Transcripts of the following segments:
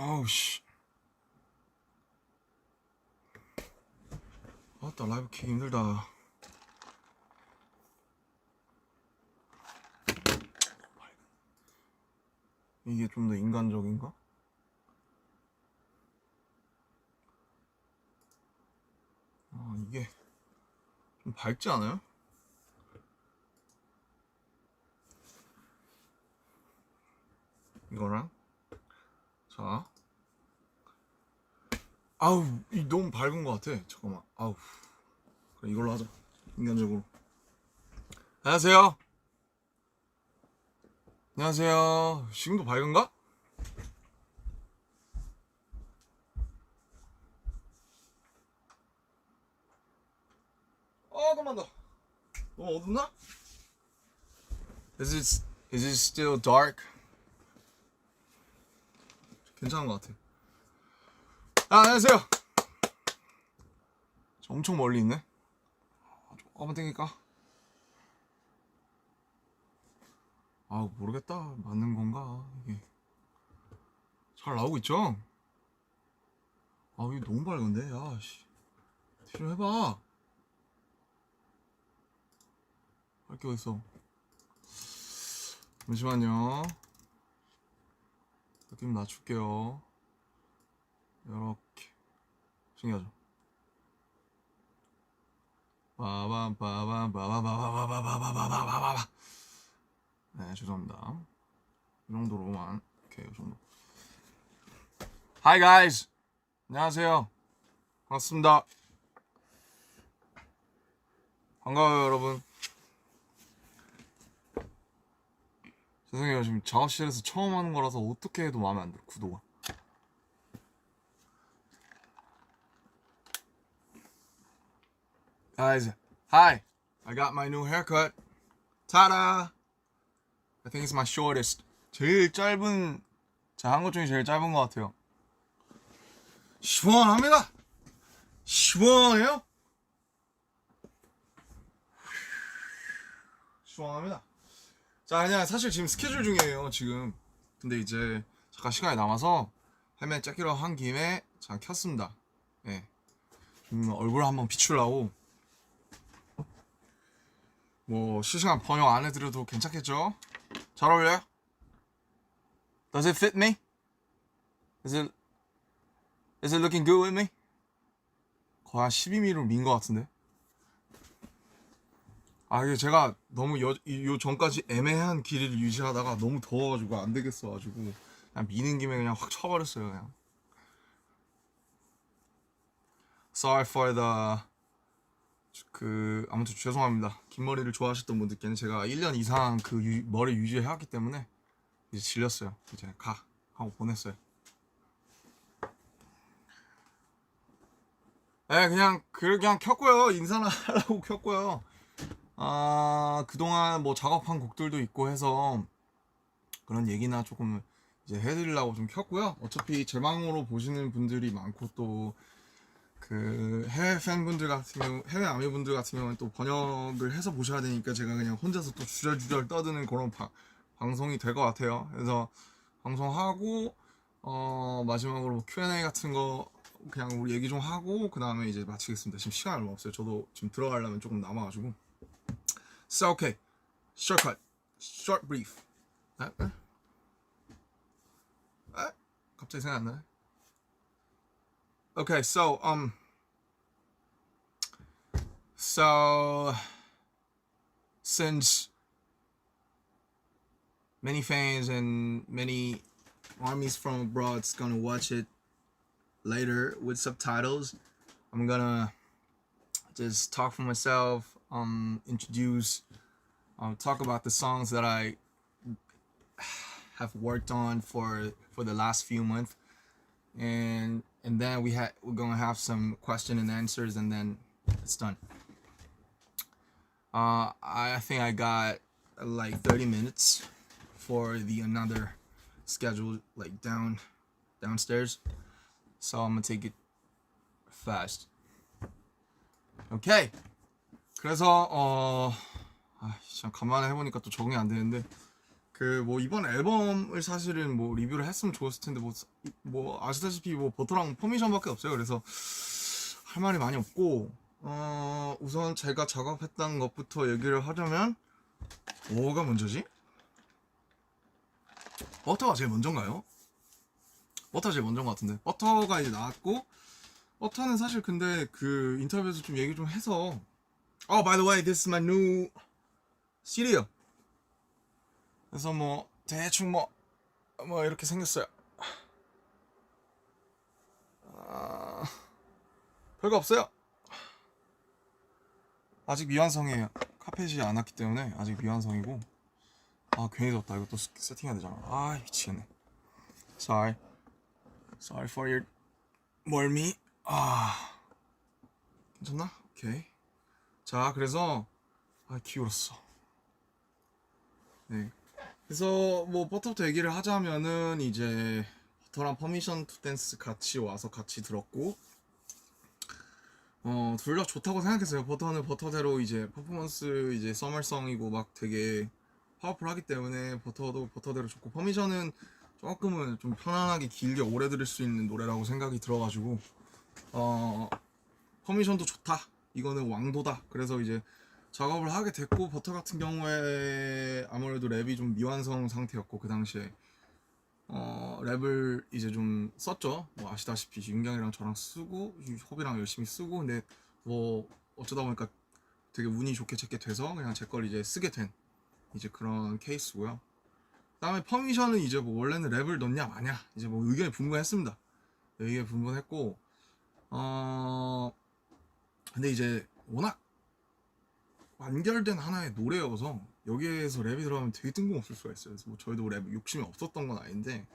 아우 씨. 아따 라이브 키기 힘들다. 이게 좀 더 인간적인가? 이게 좀 밝지 않아요? 이거랑 자 아우 이 너무 밝은 것 같아. 잠깐만. 아우 그래 이걸로 하자. 인간적으로. 안녕하세요. 안녕하세요. 지금도 밝은가? 잠깐만 더. 너무 어둡나? Is it still dark? 괜찮은 것 같아. 안녕하세요. 엄청 멀리 있네. 한번 땡길까? 모르겠다. 맞는 건가? 이게 잘 나오고 있죠? 이거 너무 밝은데? 야, 씨. 좀 해봐. 할 게 어딨어. 잠시만요. 느낌 낮출게요. 이렇게. 신기하죠? 빠밤빠밤빠바바바바바바바바바바바바. 네, 죄송합니다. 이 정도로만. 오케이, 이 정도. Hi guys. 안녕하세요. 반갑습니다. 반가워요, 여러분. 죄송해요. 지금 작업실에서 처음 하는 거라서 어떻게 해도 마음에 안 들어, 구도가. Guys, hi. I got my new haircut. Ta-da! I think it's my shortest. 제일 짧은, 제가 한 것 중에 제일 짧은 것 같아요. 시원합니다. 시원해요? 시원합니다. 자, 그냥 사실 지금 스케줄 중이에요, 지금. 근데 이제 잠깐 시간이 남아서 헬멧 째기로 한 김에 잠깐 켰습니다. 예. 얼굴 한번 비추려고. 뭐 실시간 번역 안 해드려도 괜찮겠죠? 잘 어울려요? Does it fit me? Is it looking good with me? 거의 한 12mm로 민 것 같은데. 이게 제가 너무 요 전까지 애매한 길이를 유지하다가 너무 더워가지고 안 되겠어가지고 그냥 미는 김에 그냥 확 쳐버렸어요, 그냥. Sorry for the 아무튼 죄송합니다. 긴 머리를 좋아하셨던 분들께는 제가 1년 이상 머리 유지해왔기 때문에 이제 질렸어요. 이제 가 하고 보냈어요. 네, 그냥 켰고요. 인사나 하려고 켰고요. 그동안 뭐 작업한 곡들도 있고 해서 그런 얘기나 조금 이제 해드리려고 좀 켰고요. 어차피 제 방으로 보시는 분들이 많고 또 해외 팬분들 같은 경우, 해외 아미분들 같은 경우는 또 번역을 해서 보셔야 되니까 제가 그냥 혼자서 또 주절주절 떠드는 그런 방송이 될 것 같아요. 그래서 방송하고 마지막으로 뭐 Q&A 같은 거 그냥 우리 얘기 좀 하고 그 다음에 이제 마치겠습니다. 지금 시간이 얼마 없어요. 저도 지금 들어가려면 조금 남아가지고. So okay, shortcut, short brief. 갑자기 생각 안 나네. Okay, so since many fans and many armies from abroad is gonna watch it later with subtitles, I'm gonna just talk for myself, introduce, talk about the songs that I have worked on for the last few months, and then we're gonna have some question and answers, and then it's done. I think I got like 30 minutes for another schedule like downstairs, so I'm gonna take it fast. Okay. 그래서 참 간만에 해보니까 또 적응이 안 되는데 그 뭐 이번 앨범을 사실은 뭐 리뷰를 했으면 좋았을 텐데 뭐 아시다시피 뭐 버터랑 퍼미션밖에 없어요. 그래서 할 말이 많이 없고 우선 제가 작업했던 것부터 얘기를 하자면 뭐가 먼저지? 버터가 제일 먼저인가요? 버터가 제일 먼저인 것 같은데 버터가 이제 나왔고 버터는 사실 근데 그 인터뷰에서 좀 얘기 좀 해서 by the way, this is my new cereal. 그래서 뭐 대충 뭐 이렇게 생겼어요. 별거 없어요. 아직 미완성이에요. 카펫이 안 왔기 때문에 아직 미완성이고. 괜히 뒀다. 이거 또 세팅해야 되잖아. 미치겠네. Sorry for your 멀미. 괜찮나? 오케이. 자, 그래서 기울었어. 네. 그래서 뭐 버터부터 얘기를 하자면은 이제 버터랑 퍼미션 투 댄스 같이 와서 같이 들었고 둘 다 좋다고 생각했어요. 버터는 버터대로 이제 퍼포먼스 이제 서멀성이고 막 되게 파워풀하기 때문에 버터도 버터대로 좋고 퍼미션은 조금은 좀 편안하게 길게 오래 들을 수 있는 노래라고 생각이 들어가지고 퍼미션도 좋다. 이거는 왕도다. 그래서 이제 작업을 하게 됐고 버터 같은 경우에 아무래도 랩이 좀 미완성 상태였고 그 당시에 랩을 이제 좀 썼죠. 뭐 아시다시피 윤경이랑 저랑 쓰고 호비랑 열심히 쓰고 근데 뭐 어쩌다 보니까 되게 운이 좋게 제게 돼서 그냥 제 걸 이제 쓰게 된 이제 그런 케이스고요. 그다음에 퍼미션은 이제 뭐 원래는 랩을 넣냐 마냐 이제 뭐 의견이 분분했습니다. 의견이 분분했고 근데 이제 워낙 완결된 하나의 노래여서 여기에서 랩이 들어가면 되게 뜬금없을 수가 있어요. 그래서 뭐 저희도 랩 욕심이 없었던 건 아닌데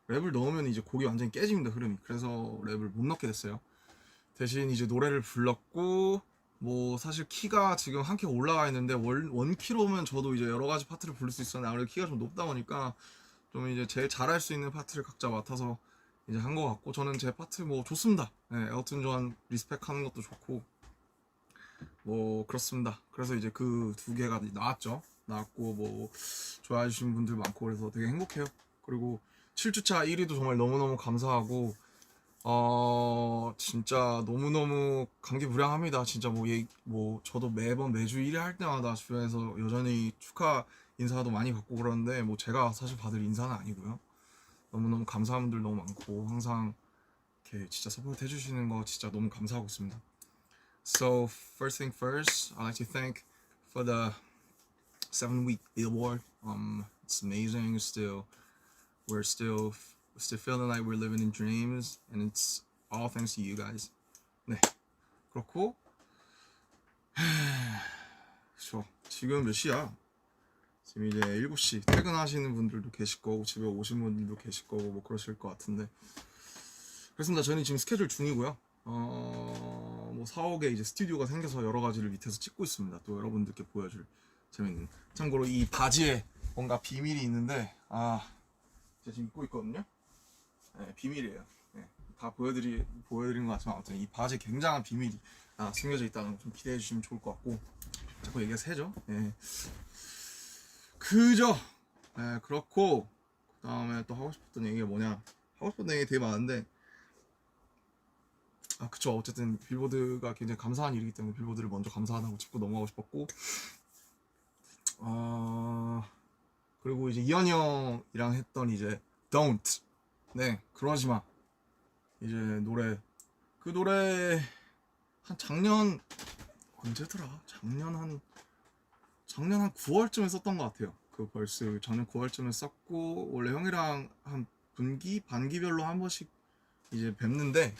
랩을 넣으면 이제 곡이 완전히 깨집니다, 흐름이. 그래서 랩을 못 넣게 됐어요. 대신 이제 노래를 불렀고 뭐 사실 키가 지금 한 키가 올라가 있는데 원 키로면 저도 이제 여러 가지 파트를 부를 수 있었는데 아무래도 키가 좀 높다 보니까 좀 이제 제일 잘할 수 있는 파트를 각자 맡아서 이제 한 것 같고 저는 제 파트 뭐 좋습니다. 네, 엘튼 존 리스펙하는 것도 좋고 뭐 그렇습니다. 그래서 이제 그 두 개가 나왔고 뭐 좋아해 주신 분들 많고 그래서 되게 행복해요. 그리고 7주차 1위도 정말 너무너무 감사하고 진짜 너무너무 감개무량합니다. 진짜 뭐 저도 매주 1위 할 때마다 주변에서 여전히 축하 인사도 많이 받고 그러는데 뭐 제가 사실 받을 인사는 아니고요. 너무너무 감사한 분들 너무 많고 항상 이렇게 진짜 서포트 해주시는 거 진짜 너무 감사하고 있습니다. So first thing first, I'd like to thank for the 7-week Billboard. It's amazing. We're still feeling like we're living in dreams, and it's all thanks to you guys. 네, 그렇고 지금 몇 시야? 지금 이제 7시. 퇴근하시는 분들도 계실 거고 집에 오신 분들도 계실 거고 뭐 그러실 것 같은데 그렇습니다. 저는 지금 스케줄 중이고요. 뭐 사옥에 이제 스튜디오가 생겨서 여러 가지를 밑에서 찍고 있습니다. 또 여러분들께 보여줄 재밌는. 참고로 이 바지에 뭔가 비밀이 있는데 제가 지금 입고 있거든요. 네, 비밀이에요. 네, 다 보여드린 것 같지만 아무튼 이 바지에 굉장한 비밀이 숨겨져 있다는 거 좀 기대해 주시면 좋을 것 같고 자꾸 얘기가 새죠. 네. 그죠. 네, 그렇고 그 다음에 또 하고 싶었던 얘기가 뭐냐. 하고 싶었던 얘기 되게 많은데 그쵸. 어쨌든 빌보드가 굉장히 감사한 일이기 때문에 빌보드를 먼저 감사하다고 짚고 넘어가고 싶었고 그리고 이제 이현이 형이랑 했던 이제 Don't 네 그러지마 이제 그 노래 한 작년 언제더라? 작년 한 9월쯤에 썼던 것 같아요. 그 벌스 작년 9월쯤에 썼고 원래 형이랑 한 반기별로 한 번씩 이제 뵙는데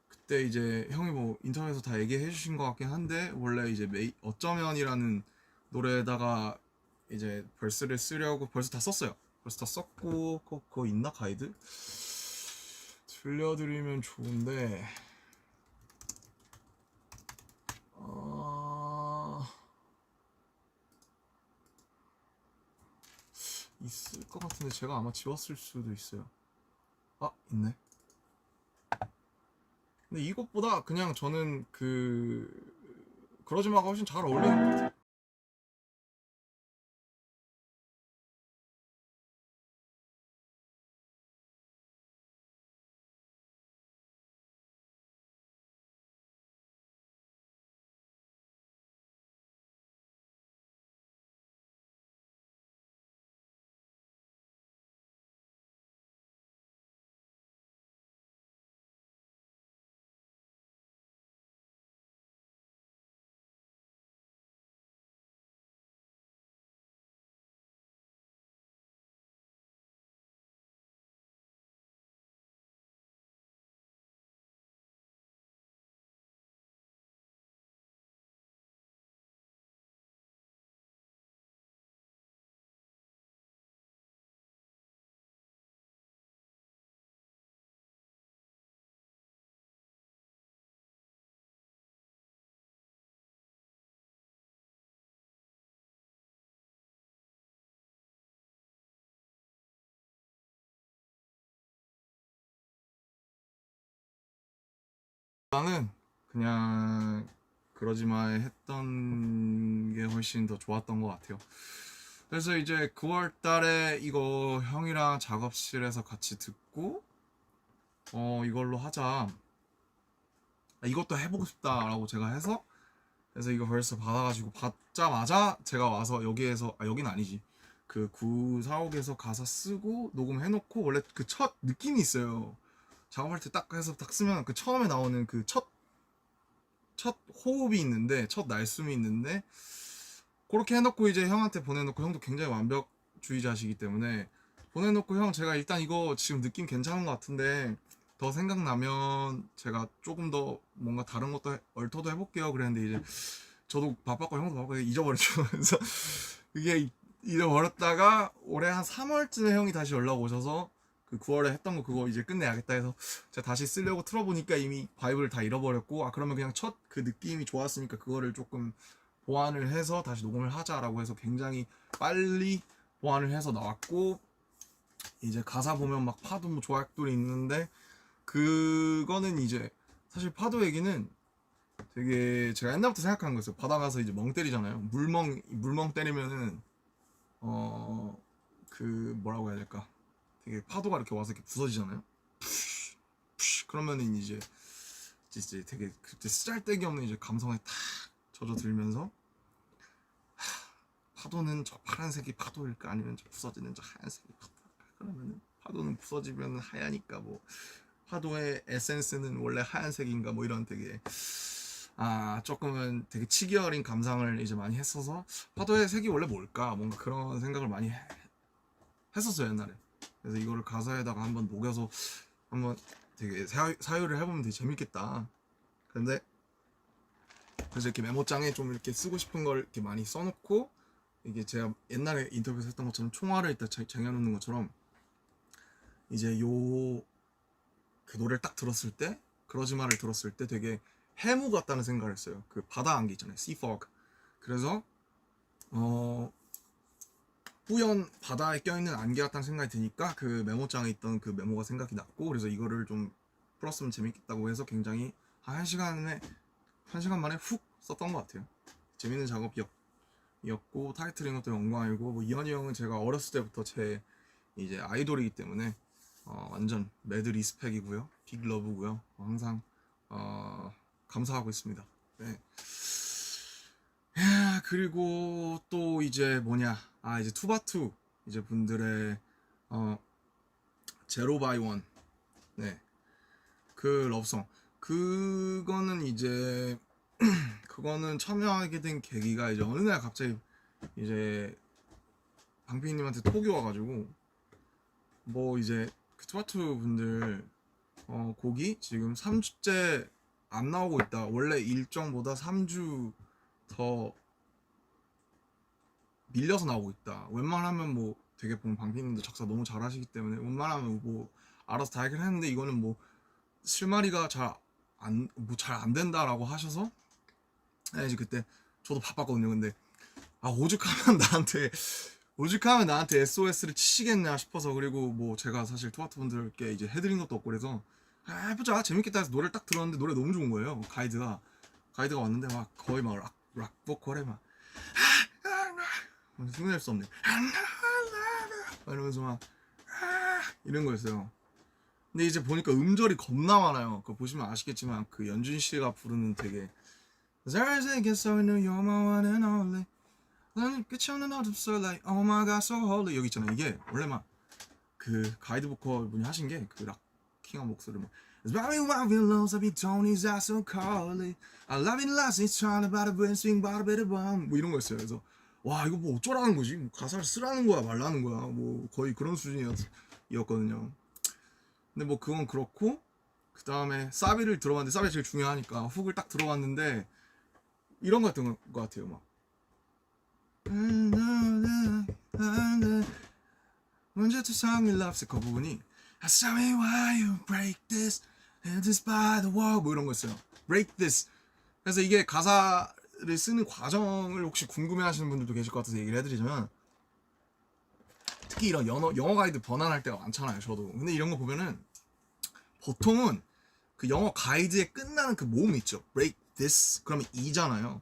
그때 이제 형이 뭐 인터넷에서 다 얘기해 주신 것 같긴 한데 원래 이제 어쩌면이라는 노래에다가 이제 벌스를 쓰려고 벌스 다 썼어요. 벌스 다 썼고 그거 있나 가이드? 들려드리면 좋은데 있을 것 같은데 제가 아마 지웠을 수도 있어요. 있네. 근데 이것보다 그냥 저는 그러지마가 훨씬 잘 어울리는 것 같아요. 나는 그냥 그러지만 했던 게 훨씬 더 좋았던 것 같아요. 그래서 이제 9월 달에 이거 형이랑 작업실에서 같이 듣고 이걸로 하자. 이것도 해보고 싶다라고 제가 해서 그래서 이거 벌써 받아가지고 받자마자 제가 와서 여기에서 여기는 아니지 그 945에서 가사 쓰고 녹음해놓고 원래 그 첫 느낌이 있어요. 작업할 때 딱 해서 딱 쓰면 그 처음에 나오는 그 첫 호흡이 있는데 첫 날숨이 있는데 그렇게 해놓고 이제 형한테 보내놓고 형도 굉장히 완벽주의자시기 때문에 보내놓고 형 제가 일단 이거 지금 느낌 괜찮은 것 같은데 더 생각나면 제가 조금 더 뭔가 다른 것도 얼터도 해볼게요 그랬는데 이제 저도 바빴고 형도 바빴고 잊어버렸죠. 그래서 이게 잃어버렸다가 올해 한 3월쯤에 형이 다시 연락 오셔서 그 9월에 했던 거 그거 이제 끝내야겠다 해서 제가 다시 쓰려고 틀어보니까 이미 바이브를 다 잃어버렸고 그러면 그냥 첫 그 느낌이 좋았으니까 그거를 조금 보완을 해서 다시 녹음을 하자라고 해서 굉장히 빨리 보완을 해서 나왔고 이제 가사 보면 막 파도 뭐 조약돌이 있는데 그거는 이제 사실 파도 얘기는 되게 제가 옛날부터 생각하는 거였어요. 바다 가서 이제 멍 때리잖아요. 물멍 때리면은 그 뭐라고 해야 될까? 되게 파도가 이렇게 와서 이렇게 부서지잖아요. 그러면은 이제 되게 그때 쓰잘데기 없는 이제 감성에 탁 젖어들면서 파도는 저 파란색이 파도일까 아니면 저 부서지는 저 하얀색이 파도일까? 그러면은 파도는 부서지면 하얘니까 뭐 파도의 에센스는 원래 하얀색인가 뭐 이런 되게 조금은 되게 치기 어린 감상을 이제 많이 했어서 파도의 색이 원래 뭘까 뭔가 그런 생각을 많이 했었어요 옛날에. 그래서 이거를 가사에다가 한번 녹여서 한번 되게 사유를 해보면 되게 재밌겠다. 근데 그래서 이렇게 메모장에 좀 이렇게 쓰고 싶은 걸 이렇게 많이 써놓고 이게 제가 옛날에 인터뷰에서 했던 것처럼 총알을 일단 쟁여놓는 것처럼 이제 그 노래를 딱 들었을 때 그러지 마를 들었을 때 되게 해무 같다는 생각을 했어요. 그 바다 안개 있잖아요. sea fog. 그래서 뿌연 바다에 껴있는 안개 같다는 생각이 드니까 그 메모장에 있던 그 메모가 생각이 났고 그래서 이거를 좀 풀었으면 재밌겠다고 해서 굉장히 한 1시간 만에 훅 썼던 것 같아요. 재밌는 작업이었고 타이틀인 것도 영광이고 뭐 이현이 형은 제가 어렸을 때부터 제 이제 아이돌이기 때문에 완전 매드 리스펙이고요. 빅 러브고요. 항상 감사하고 있습니다. 네. 그리고 또 이제 뭐냐 이제 투바투 이제 분들의 제로 바이 원 네 그 러브송 그거는 이제 그거는 참여하게 된 계기가 이제 어느 날 갑자기 이제 방피님한테 톡이 와가지고 뭐 이제 그 투바투 분들 곡이 지금 3주째 안 나오고 있다. 원래 일정보다 3주 더 밀려서 나오고 있다. 웬만하면 뭐 되게 보면 방피님도 작사 너무 잘하시기 때문에 웬만하면 뭐 알아서 다 해결했는데 이거는 뭐 실마리가 잘 안 된다라고 하셔서 이제 그때 저도 바빴거든요. 근데 오죽하면 나한테 SOS를 치시겠냐 싶어서 그리고 뭐 제가 사실 투바투 분들께 이제 해드린 것도 없고 그래서 해보자 재밌겠다 해서 노래를 딱 들었는데 노래 너무 좋은 거예요. 가이드가 왔는데 막 거의 막 락 보컬에 막 흉낼 수 없네 이러면서 막 이런 거였어요. 근데 이제 보니까 음절이 겁나 많아요. 그거 보시면 아시겠지만 그 연준 씨가 부르는 되게 You're my one and only 나는 끝이 없는 어둠속 like oh my god so holy 여기 있잖아요. 이게 원래 막 그 가이드 보컬 분이 하신 게 그 락킹한 목소리 막 It's very wild we lose up Tony's are so cold I love it last it's trying about a brain swing about a bit of bomb 뭐 이런 거였어요. 그래서 와 이거 뭐 어쩌라는 거지? 뭐 가사를 쓰라는 거야 말라는 거야 뭐 거의 그런 수준이었거든요. 근데 뭐 그건 그렇고 그 다음에 사비를 들어봤는데 사비가 제일 중요하니까 훅을 딱 들어봤는데 이런 거였던 것 같아요. 막 먼저 투성이 loves 그 부분이 Tell me why you break this this by the wall 뭐 이런 거였어요. break this 그래서 이게 가사를 쓰는 과정을 혹시 궁금해하시는 분들도 계실 것 같아서 얘기를 해드리자면 특히 이런 영어 가이드 번안할 때가 많잖아요. 저도 근데 이런 거 보면은 보통은 그 영어 가이드에 끝나는 그 모음 있죠. break this 그러면 이잖아요.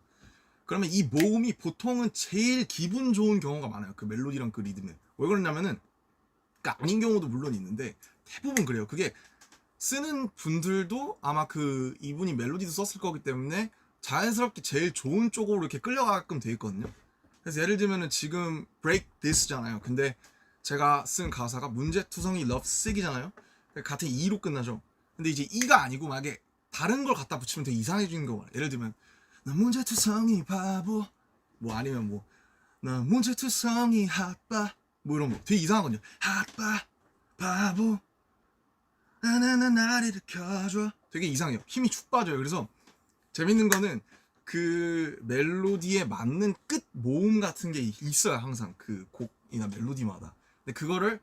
그러면 이 모음이 보통은 제일 기분 좋은 경우가 많아요. 그 멜로디랑 그 리듬에. 왜 그러냐면은 그러니까 아닌 경우도 물론 있는데 대부분 그래요. 그게 쓰는 분들도 아마 그 이분이 멜로디도 썼을 거기 때문에 자연스럽게 제일 좋은 쪽으로 이렇게 끌려가게끔 돼 있거든요. 그래서 예를 들면은 지금 break this잖아요. 근데 제가 쓴 가사가 문제투성이 love sick이잖아요. 같은 E로 끝나죠. 근데 이제 E가 아니고 만약에 다른 걸 갖다 붙이면 되게 이상해지는 거야. 예를 들면 나 문제투성이 바보 뭐 아니면 뭐 나 문제투성이 핫바 뭐 이런 거 되게 이상하거든요. 핫바 바보 나나나 나를 일으켜줘 되게 이상해요. 힘이 축 빠져요. 그래서 재밌는 거는 그 멜로디에 맞는 끝 모음 같은 게 있어요. 항상 그 곡이나 멜로디마다. 근데 그거를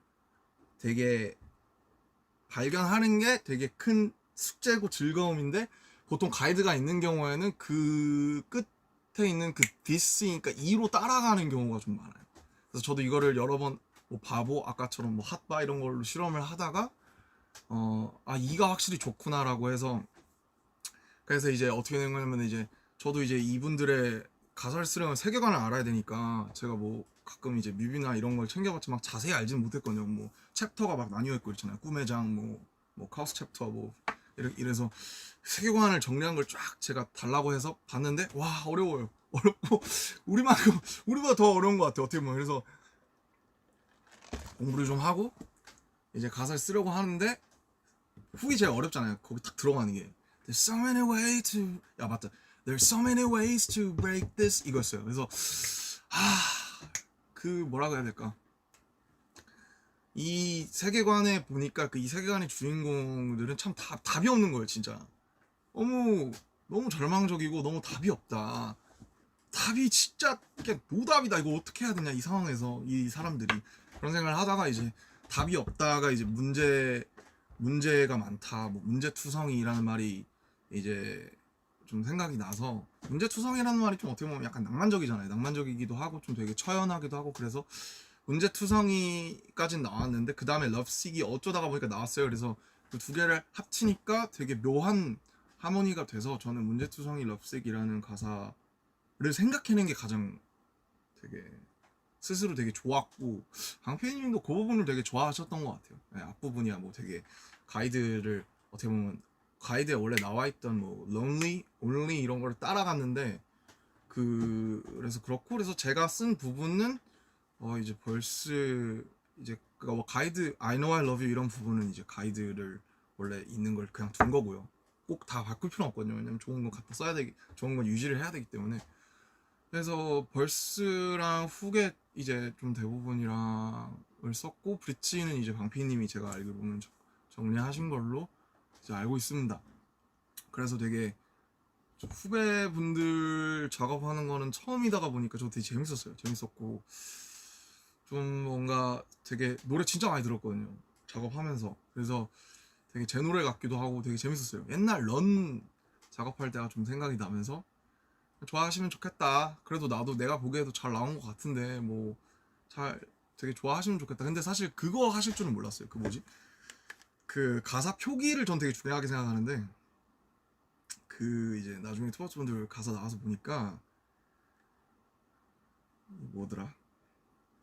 되게 발견하는 게 되게 큰 숙제고 즐거움인데 보통 가이드가 있는 경우에는 그 끝에 있는 그 디스니까 2로 따라가는 경우가 좀 많아요. 그래서 저도 이거를 여러 번 뭐 바보 아까처럼 뭐 핫바 이런 걸로 실험을 하다가 2가 확실히 좋구나라고 해서 그래서 이제 어떻게 된 거냐면 이제 저도 이제 이분들의 가사를 쓰려면 세계관을 알아야 되니까 제가 뭐 가끔 이제 뮤비나 이런 걸 챙겨봤지만 막 자세히 알지는 못했거든요. 뭐 챕터가 막 나뉘어 있고 있잖아요. 꿈의 장, 뭐 카우스 챕터, 뭐 이래서 세계관을 정리한 걸 쫙 제가 달라고 해서 봤는데 와 어려워요. 어렵고 우리보다 더 어려운 것 같아요. 어떻게 보면 그래서 공부를 좀 하고 이제 가사를 쓰려고 하는데 훅이 제일 어렵잖아요. 거기 딱 들어가는 게 There's so many ways to 야 맞다. There's so many ways to break this 이거였어요. 그래서 그 뭐라고 해야 될까? 이 세계관에 보니까 그 이 세계관의 주인공들은 참 답이 없는 거예요, 진짜. 너무 절망적이고 너무 답이 없다. 답이 진짜 그냥 노답이다. 이거 어떻게 해야 되냐 이 상황에서 이 사람들이 그런 생각을 하다가 이제 답이 없다가 이제 문제가 많다. 뭐 문제투성이라는 말이 이제 좀 생각이 나서 문제투성이라는 말이 좀 어떻게 보면 약간 낭만적이잖아요. 낭만적이기도 하고 좀 되게 처연하기도 하고 그래서 문제투성이까진 나왔는데 그 다음에 러브식이 어쩌다가 보니까 나왔어요. 그래서 그 두 개를 합치니까 되게 묘한 하모니가 돼서 저는 문제투성이 러브식이라는 가사를 생각해낸 게 가장 되게 스스로 되게 좋았고 강PD님도 그 부분을 되게 좋아하셨던 것 같아요. 네, 앞부분이야 뭐 되게 가이드를 어떻게 보면 가이드에 원래 나와있던 뭐 lonely, only 이런 거를 따라갔는데 그래서 그렇고 그래서 제가 쓴 부분은 이제 벌스 이제 뭐 가이드 I know I love you 이런 부분은 이제 가이드를 원래 있는 걸 그냥 둔 거고요. 꼭 다 바꿀 필요는 없거든요. 왜냐면 좋은 건 갖다 써야 되기 좋은 건 유지를 해야 되기 때문에 그래서 벌스랑 훅에 이제 좀 대부분이랑을 썼고 브릿지는 이제 방피님이 제가 알기로는 정리하신 걸로 이제 알고 있습니다. 그래서 되게 후배분들 작업하는 거는 처음이다가 보니까 저 되게 재밌었어요. 재밌었고 좀 뭔가 되게 노래 진짜 많이 들었거든요. 작업하면서 그래서 되게 제 노래 같기도 하고 되게 재밌었어요. 옛날 런 작업할 때가 좀 생각이 나면서 좋아하시면 좋겠다. 그래도 나도 내가 보기에도 잘 나온 것 같은데 뭐 잘 되게 좋아하시면 좋겠다. 근데 사실 그거 하실 줄은 몰랐어요. 그 뭐지? 그 가사 표기를 전 되게 중요하게 생각하는데 그 이제 나중에 투바투 분들 가사 나와서 보니까 뭐더라?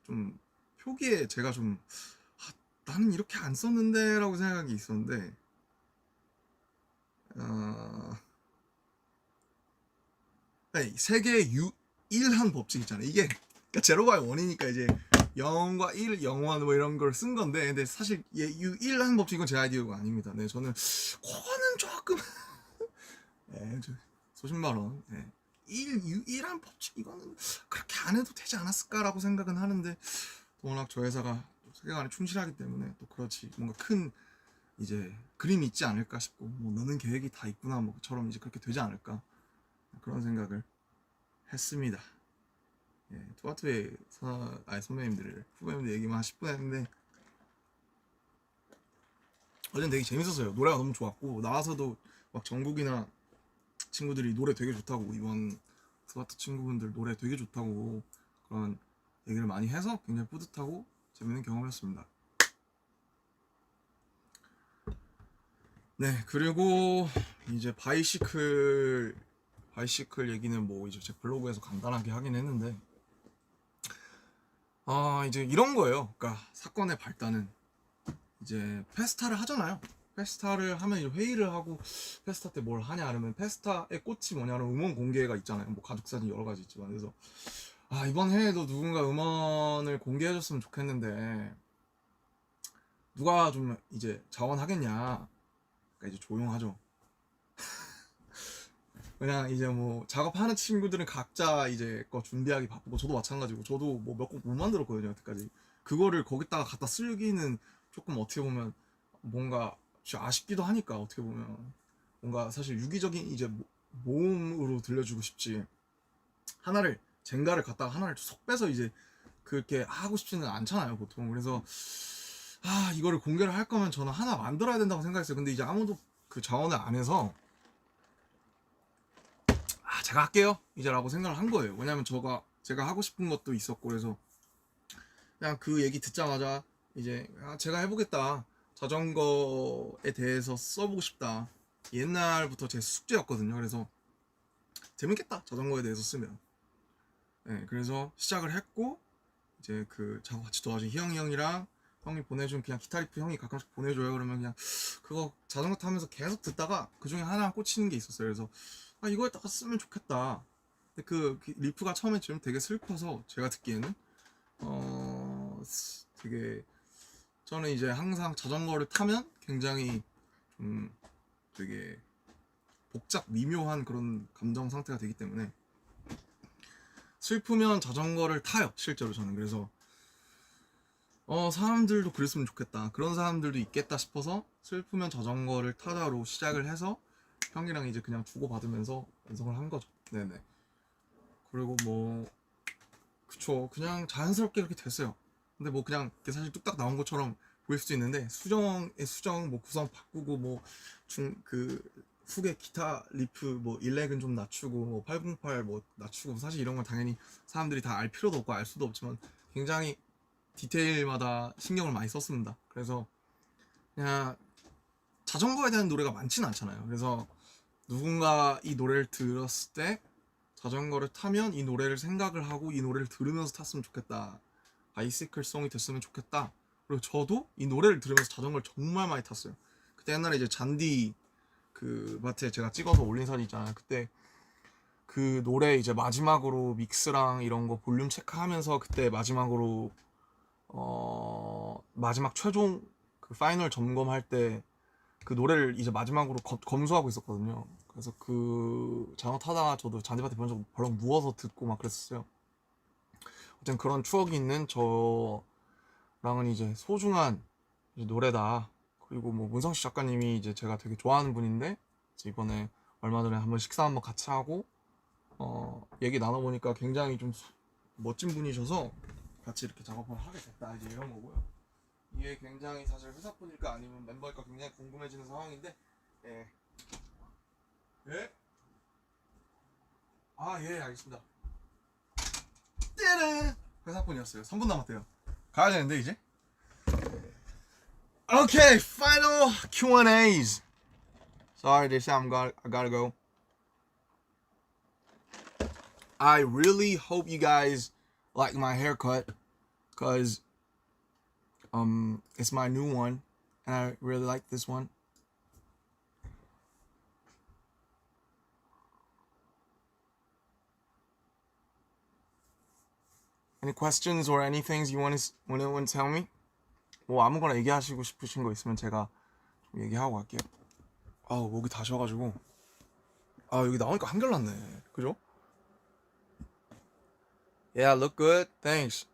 좀 표기에 제가 좀 나는 이렇게 안 썼는데 라고 생각이 있었는데 세계의 유일한 법칙 있잖아요. 이게 그러니까 제로가 원이니까 이제 0과 1, 0원 뭐 이런 걸 쓴 건데 근데 사실 유일한 법칙은 제 아이디어가 아닙니다. 네, 저는 그거는 조금 네, 수십만 원 네. 유일한 법칙 이거는 그렇게 안 해도 되지 않았을까라고 생각은 하는데 워낙 저 회사가 세계관에 충실하기 때문에 또 그렇지 뭔가 큰 이제 그림이 있지 않을까 싶고 뭐 너는 계획이 다 있구나 뭐처럼 이제 그렇게 되지 않을까 그런 생각을 했습니다. 예, 투바투의 선배님들 후배님들 얘기만 한 10분 했는데 어제는 되게 재밌었어요. 노래가 너무 좋았고 나와서도 막 정국이나 친구들이 노래 되게 좋다고 이번 투바투 친구분들 노래 되게 좋다고 그런 얘기를 많이 해서 굉장히 뿌듯하고 재밌는 경험이었습니다. 네, 그리고 이제 바이시클 얘기는 뭐 이제 제 블로그에서 간단하게 하긴 했는데, 이제 이런 거예요. 그러니까 사건의 발단은 이제 페스타를 하잖아요. 페스타를 하면 이제 회의를 하고, 페스타 때 뭘 하냐 하면, 페스타의 꽃이 뭐냐면 음원 공개가 있잖아요. 뭐 가족 사진 여러 가지 있지만. 그래서 이번 해에도 누군가 음원을 공개해줬으면 좋겠는데 누가 좀 이제 자원하겠냐. 그러니까 이제 조용하죠. 그냥 이제 뭐 작업하는 친구들은 각자 이제 거 준비하기 바쁘고, 저도 마찬가지고, 저도 뭐 몇 곡 못 만들었거든요 여태까지. 그거를 거기다가 갖다 쓰기는 조금 어떻게 보면 뭔가 아쉽기도 하니까, 어떻게 보면 뭔가 사실 유기적인 이제 모음으로 들려주고 싶지, 하나를 젠가를 갖다가 하나를 속 빼서 이제 그렇게 하고 싶지는 않잖아요 보통. 그래서 이거를 공개를 할 거면 저는 하나 만들어야 된다고 생각했어요. 근데 이제 아무도 그 자원을 안 해서 제가 할게요 이제라고 생각을 한 거예요. 왜냐면 제가 하고 싶은 것도 있었고, 그래서 그냥 그 얘기 듣자마자 이제 제가 해보겠다, 자전거에 대해서 써보고 싶다, 옛날부터 제 숙제였거든요. 그래서 재밌겠다 자전거에 대해서 쓰면. 네, 그래서 시작을 했고, 이제 그 작업 같이 도와준 희영이 형이랑 형이 보내준 그냥 기타 리프 형이 가끔씩 보내줘요. 그러면 그냥 그거 자전거 타면서 계속 듣다가 그 중에 하나 꽂히는 게 있었어요. 그래서 이거에다가 쓰면 좋겠다. 근데 그 리프가 처음에 좀 되게 슬퍼서, 제가 듣기에는 되게, 저는 이제 항상 자전거를 타면 굉장히 좀 되게 복잡 미묘한 그런 감정 상태가 되기 때문에 슬프면 자전거를 타요 실제로 저는. 그래서 사람들도 그랬으면 좋겠다, 그런 사람들도 있겠다 싶어서 슬프면 자전거를 타다로 시작을 해서 형이랑 이제 그냥 주고받으면서 완성을 한 거죠. 네네. 그리고 뭐 그쵸, 그냥 자연스럽게 그렇게 됐어요. 근데 뭐 그냥 사실 뚝딱 나온 것처럼 보일 수도 있는데, 수정의 수정, 뭐 구성 바꾸고, 뭐 그 후계 기타 리프 뭐 일렉은 좀 낮추고, 뭐 808 뭐 낮추고, 사실 이런 건 당연히 사람들이 다 알 필요도 없고 알 수도 없지만 굉장히 디테일마다 신경을 많이 썼습니다. 그래서 그냥 자전거에 대한 노래가 많지는 않잖아요. 그래서 누군가 이 노래를 들었을 때 자전거를 타면 이 노래를 생각을 하고 이 노래를 들으면서 탔으면 좋겠다, 바이시클 송이 됐으면 좋겠다. 그리고 저도 이 노래를 들으면서 자전거를 정말 많이 탔어요. 그때 옛날에 이제 잔디 그 마트에 제가 찍어서 올린 사진 있잖아요. 그때 그 노래 이제 마지막으로 믹스랑 이런 거 볼륨 체크하면서, 그때 마지막으로 마지막 최종 그 파이널 점검할 때 그 노래를 이제 마지막으로 검수하고 있었거든요. 그래서 그 자전거 타다가 저도 잔디밭에 벌렁 누워서 듣고 막 그랬었어요. 어쨌든 그런 추억이 있는 저랑은 이제 소중한 이제 노래다. 그리고 뭐 문성식 작가님이 이제 제가 되게 좋아하는 분인데, 이번에 얼마 전에 한번 식사 한번 같이 하고 얘기 나눠보니까 굉장히 좀 멋진 분이셔서 같이 이렇게 작업을 하게 됐다, 이제 이런 거고요. 이게 굉장히 사실 회사분일까 아니면 멤버일까 굉장히 궁금해지는 상황인데, 예. 예? 예, 알겠습니다. 띠르! 회사분이었어요. 3분 남았대요. 가야 되는데 이제. Okay, final Q&As. Sorry, they say I gotta go. I really hope you guys like my haircut, cause it's my new one, and I really like this one. Any questions or anything you want to tell me? 뭐 아무거나 얘기하시고 싶으신 거 있으면 제가 좀 얘기하고 갈게요. 목이 다 쉬어가지고. 여기 나오니까 한결났네. 그죠? Yeah, look good. Thanks.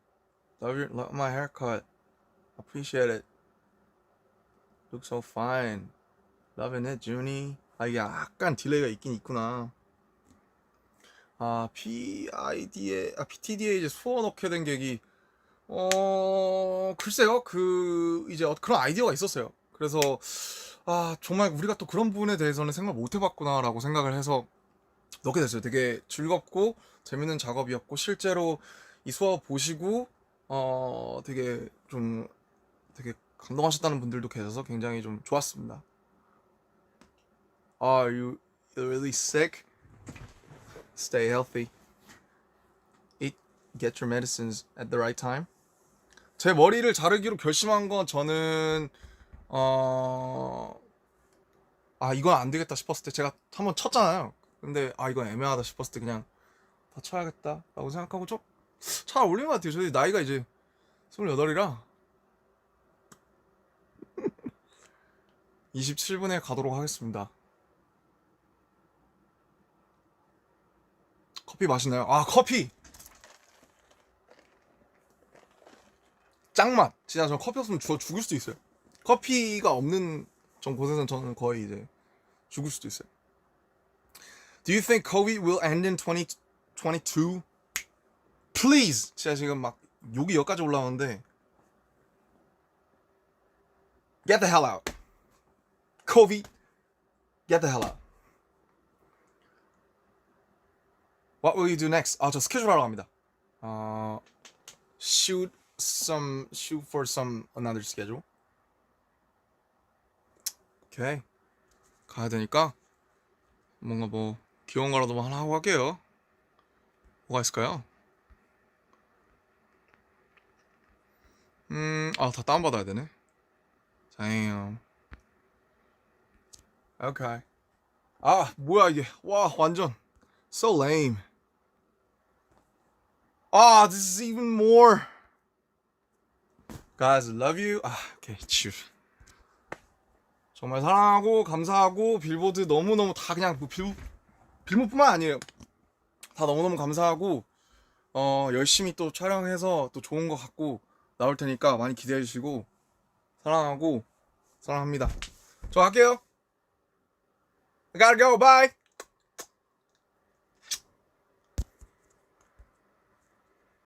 Love my haircut. Appreciate it. Look so fine. Loving it, Junie. 이게 약간 딜레이가 있긴 있구나. PTD에 이제 수어 넣게 된 계기. 글쎄요. 이제 그런 아이디어가 있었어요. 그래서 정말 우리가 또 그런 부분에 대해서는 생각 못 해봤구나라고 생각을 해서 넣게 됐어요. 되게 즐겁고 재밌는 작업이었고, 실제로 이 수업 보시고 되게 감동하셨다는 분들도 계셔서 굉장히 좀 좋았습니다. Are you really sick? Stay healthy. Get your medicines at the right time. 제 머리를 자르기로 결심한 건 저는 이건 안 되겠다 싶었을 때 제가 한번 쳤잖아요. 근데 이건 애매하다 싶었을 때 그냥 다 쳐야겠다라고 생각하고 좀 잘 어울리는 것 같아요. 저희 나이가 이제 28이라 27분에 가도록 하겠습니다. 커피 맛있나요? 커피 짱맛. 진짜 저 커피 없으면 죽을 수도 있어요. 커피가 없는 곳에서는 저는 거의 이제 죽을 수도 있어요. Do you think COVID will end in 2022? Please. 진짜 지금 막 욕이 여기까지 올라오는데 Get the hell out. COVID, get the hell out. What will you do next? 저 스케줄 하러 갑니다. Shoot for some another schedule. 오케이. 가야 되니까 뭔가 뭐 귀여운 거라도 하나 하고 갈게요. 뭐가 있을까요? 다 다운받아야 되네. Damn. 오케이. 뭐야 이게. 와, 완전 so lame. This is even more. Guys, I love you. 오케이, 치우. 정말 사랑하고 감사하고 빌보드 너무너무 다 그냥 뭐 빌보드뿐만 아니에요. 다 너무너무 감사하고 열심히 또 촬영해서 또 좋은 거 갖고 나올 테니까 많이 기대해 주시고 사랑하고 사랑합니다. 저 갈게요. I gotta go. Bye.